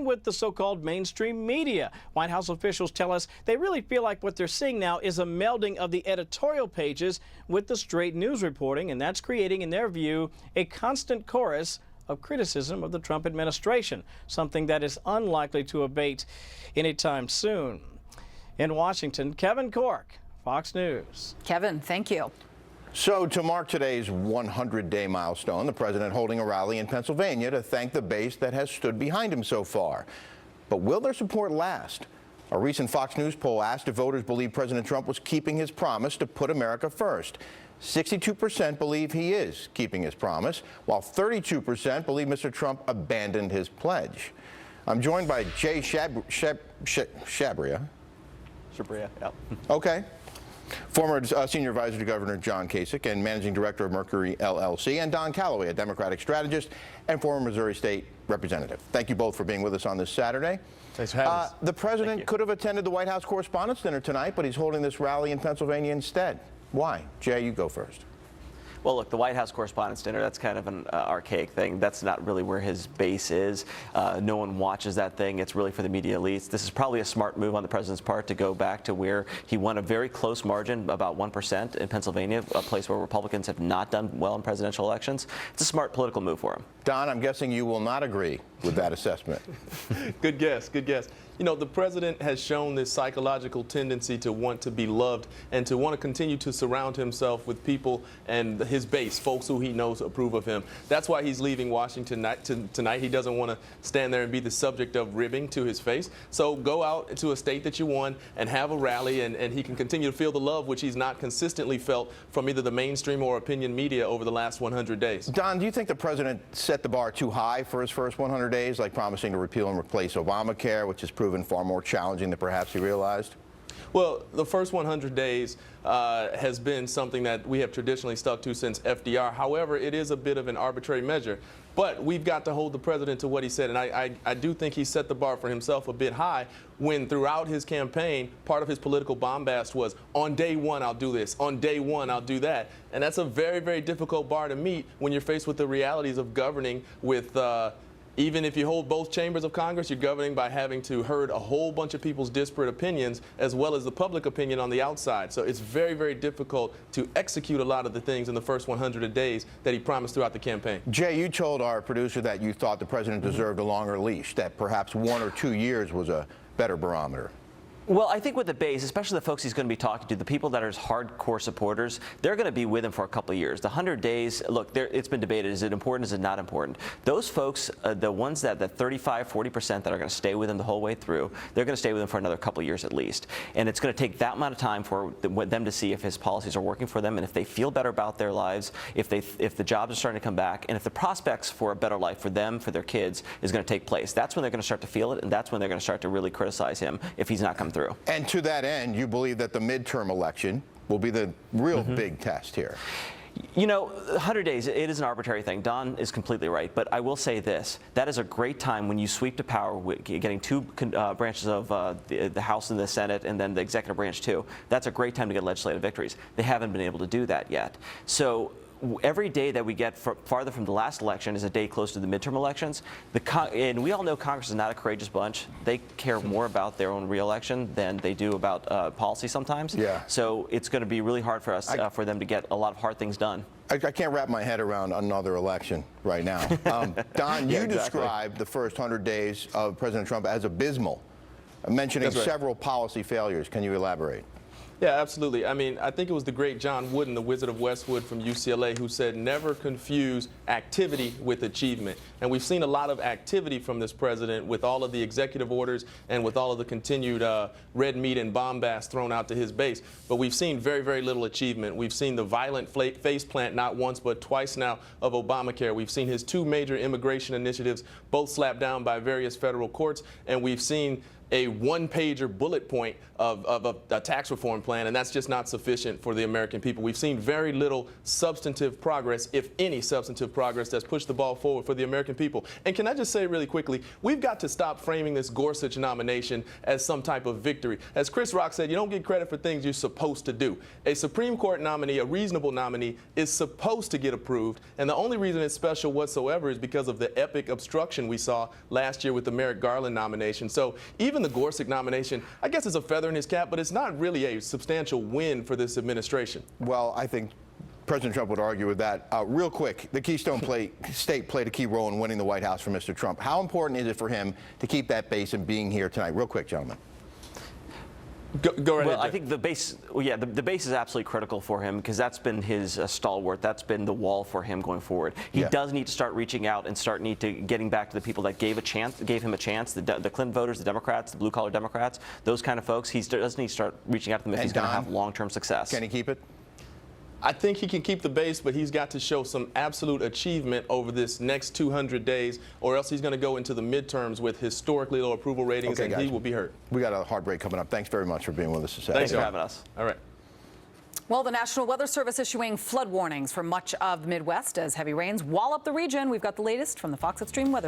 with the so-called mainstream media. White House officials tell us they really feel like what they're seeing now is a melding of the editorial pages with the straight news reporting, and that's creating, in their view, a constant chorus of criticism of the Trump administration, something that is unlikely to abate anytime soon. In Washington, Kevin Cork, Fox News. Kevin, thank you. So to mark today's 100-day milestone, the president holding a rally in Pennsylvania to thank the base that has stood behind him so far. But will their support last? A recent Fox News poll asked if voters believe President Trump was keeping his promise to put America first. 62% believe he is keeping his promise, while 32% believe Mr. Trump abandoned his pledge. I'm joined by Jai Chabria. Chabria, yeah. Okay. Former Senior Advisor to Governor John Kasich and Managing Director of Mercury LLC, and Don Calloway, a Democratic strategist and former Missouri State Representative. Thank you both for being with us on this Saturday. Thanks for having us. The president could have attended the White House Correspondents' Dinner tonight, but he's holding this rally in Pennsylvania instead. Why? Jay, you go first. Well, look, the White House Correspondents' Dinner, that's kind of an archaic thing. That's not really where his base is. No one watches that thing. It's really for the media elites. This is probably a smart move on the president's part to go back to where he won a very close margin, about 1% in Pennsylvania, a place where Republicans have not done well in presidential elections. It's a smart political move for him. Don, I'm guessing you will not agree with that assessment. Good guess, good guess. You know, the president has shown this psychological tendency to want to be loved and to want to continue to surround himself with people and his base, folks who he knows approve of him. That's why he's leaving Washington tonight. He doesn't want to stand there and be the subject of ribbing to his face. So go out to a state that you won and have a rally, and he can continue to feel the love, which he's not consistently felt from either the mainstream or opinion media over the last 100 days. Don, do you think the president set the bar too high for his first 100 days, like promising to repeal and replace Obamacare, which has proven far more challenging than perhaps he realized? Well, the first 100 days has been something that we have traditionally stuck to since FDR. However, it is a bit of an arbitrary measure. But we've got to hold the president to what he said. And I do think he set the bar for himself a bit high when throughout his campaign, part of his political bombast was, on day one, I'll do this. On day one, I'll do that. And that's a very, very difficult bar to meet when you're faced with the realities of governing with even if you hold both chambers of Congress, you're governing by having to herd a whole bunch of people's disparate opinions as well as the public opinion on the outside. So it's very, very difficult to execute a lot of the things in the first 100 days that he promised throughout the campaign. Jay, you told our producer that you thought the president deserved a longer leash, that perhaps 1 or 2 years was a better barometer. Well, I think with the base, especially the folks he's going to be talking to, the people that are his hardcore supporters, they're going to be with him for a couple of years. The 100 days, look, it's been debated. Is it important? Is it not important? Those folks, the ones that 35, 40% that are going to stay with him the whole way through, they're going to stay with him for another couple of years at least. And it's going to take that amount of time for them to see if his policies are working for them and if they feel better about their lives, if the jobs are starting to come back, and if the prospects for a better life for them, for their kids, is going to take place. That's when they're going to start to feel it, and that's when they're going to start to really criticize him if he's not come through. And to that end, you believe that the midterm election will be the real big test here. You know, 100 days, it is an arbitrary thing. Don is completely right. But I will say this. That is a great time when you sweep to power, getting two branches of the House and the Senate, and then the executive branch, too. That's a great time to get legislative victories. They haven't been able to do that yet. So every day that we get farther from the last election is a day close to the midterm elections. And we all know Congress is not a courageous bunch. They care more about their own reelection than they do about policy sometimes. Yeah. So it's going to be really hard for us, for them to get a lot of hard things done. I can't wrap my head around another election right now. Don, you described the first 100 days of President Trump as abysmal, mentioning several policy failures. Can you elaborate? Yeah, absolutely. I mean, I think it was the great John Wooden, the Wizard of Westwood from UCLA, who said, never confuse activity with achievement. And we've seen a lot of activity from this president with all of the executive orders and with all of the continued red meat and bombast thrown out to his base. But we've seen very, very little achievement. We've seen the violent faceplant not once but twice now of Obamacare. We've seen his two major immigration initiatives both slapped down by various federal courts. And we've seen a one-pager bullet point of a tax reform plan, and that's just not sufficient for the American people. We've seen very little substantive progress, if any substantive progress, that's pushed the ball forward for the American people. And can I just say really quickly, we've got to stop framing this Gorsuch nomination as some type of victory. As Chris Rock said, you don't get credit for things you're supposed to do. A Supreme Court nominee, a reasonable nominee, is supposed to get approved, and the only reason it's special whatsoever is because of the epic obstruction we saw last year with the Merrick Garland nomination. So even the Gorsuch nomination, I guess, is a feather in his cap, but it's not really a substantial win for this administration. Well, I think President Trump would argue with that. Real quick, the Keystone State played a key role in winning the White House for Mr. Trump. How important is it for him to keep that base and being here tonight? Real quick, gentlemen. Go right well, ahead. I think the base, the base is absolutely critical for him because that's been his stalwart. That's been the wall for him going forward. He does need to start reaching out and need to getting back to the people that gave him a chance, the Clinton voters, the Democrats, the blue-collar Democrats, those kind of folks. He does need to start reaching out to them if he's going to have long-term success. Can he keep it? I think he can keep the base, but he's got to show some absolute achievement over this next 200 days, or else he's going to go into the midterms with historically low approval ratings, and he will be hurt. We got a hard break coming up. Thanks very much for being with us this Thanks afternoon. for having us. All right. Well, the National Weather Service issuing flood warnings for much of the Midwest as heavy rains wall up the region. We've got the latest from the Fox Extreme Weather.